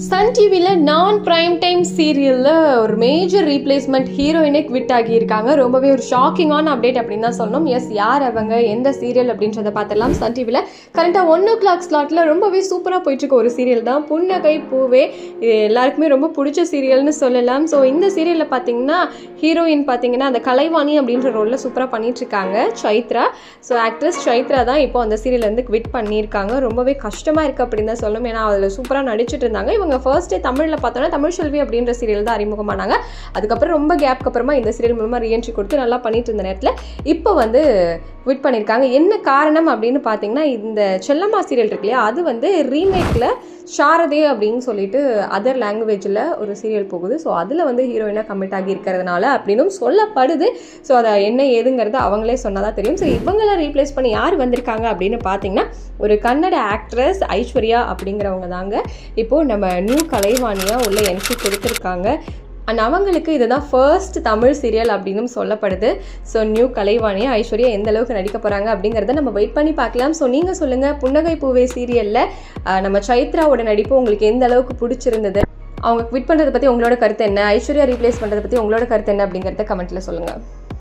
Sun டிவியில் நான் prime time சீரியலில் ஒரு மேஜர் ரீப்ளேஸ்மெண்ட் ஹீரோயினே குவிட் ஆகியிருக்காங்க. ரொம்பவே ஒரு ஷாக்கிங்கான அப்டேட் அப்படின்னு தான் சொல்லணும். எஸ், யார் அவங்க, எந்த சீரியல் அப்படின்றத பார்த்துடலாம். சன் டிவியில் கரெக்டாக 1:00 ஸ்லாட்டில் ரொம்பவே சூப்பராக போயிட்டுருக்க ஒரு சீரியல் தான் புன்னகை பூவே. இது எல்லாருக்குமே ரொம்ப பிடிச்ச சீரியல்னு சொல்லலாம். ஸோ இந்த சீரியலில் பார்த்தீங்கன்னா ஹீரோயின் பார்த்தீங்கன்னா அந்த கலைவாணி அப்படின்ற ரோலில் சூப்பராக பண்ணிகிட்ருக்காங்க சைத்ரா. ஸோ ஆக்ட்ரஸ் சைத்ரா தான் இப்போ அந்த சீரியல்லேருந்து குவிட் பண்ணியிருக்காங்க. ரொம்பவே கஷ்டமாக இருக்குது அப்படின்னு தான் சொல்லணும். ஏன்னா அதில் சூப்பராக நடிச்சிட்டு இருந்தாங்க. இவங்க ஃபர்ஸ்டே தமிழில் பார்த்தோன்னா தமிழ் செல்வி அப்படின்ற சீரியல் தான் அறிமுகமானாங்க. அதுக்கப்புறம் ரொம்ப கேப்க்கு அப்புறமா இந்த சீரியல் மூலமாக ரீஎன்ட்ரி கொடுத்து நல்லா பண்ணிட்டு இருந்த நேரத்தில் இப்போ வந்து குவிட் பண்ணியிருக்காங்க. என்ன காரணம் அப்படின்னு பார்த்தீங்கன்னா, இந்த செல்லம்மா சீரியல் இருக்கு இல்லையா, அது வந்து ரீமேக்கில் சாரதே அப்படின்னு சொல்லிட்டு அதர் லாங்குவேஜில் ஒரு சீரியல் போகுது. ஸோ அதில் வந்து ஹீரோயினாக கமிட் ஆகி இருக்கிறதுனால அப்படின்னும் சொல்லப்படுது. ஸோ அதை என்ன ஏதுங்கிறது அவங்களே சொன்னதாக தெரியும். ஸோ இவங்களை ரீப்ளேஸ் பண்ணி யார் வந்திருக்காங்க அப்படின்னு பார்த்தீங்கன்னா, ஒரு கன்னட ஆக்ட்ரஸ் ஐஸ்வர்யா அப்படிங்கிறவங்க தாங்க இப்போது நம்ம நியூ கலைவாணியாக உள்ள என்ட்ரி கொடுத்துருக்காங்க. அண்ட் அவங்களுக்கு இதுதான் ஃபர்ஸ்ட் தமிழ் சீரியல் அப்படின்னு சொல்லப்படுது. ஸோ நியூ கலைவாணியா ஐஸ்வர்யா எந்த அளவுக்கு நடிக்க போகிறாங்க அப்படிங்கிறத நம்ம வெயிட் பண்ணி பார்க்கலாம். ஸோ நீங்கள் சொல்லுங்கள், புன்னகை பூவே சீரியலில் நம்ம சைத்ராவோட நடிப்பு உங்களுக்கு எந்த அளவுக்கு பிடிச்சிருந்தது? அவங்க குவிட் பண்ணுறதை பற்றி உங்களோட கருத்து என்ன? ஐஸ்வர்யா ரீப்ளேஸ் பண்ணுறதை பற்றி உங்களோட கருத்து என்ன அப்படிங்கிறத கமெண்ட்டில் சொல்லுங்கள்.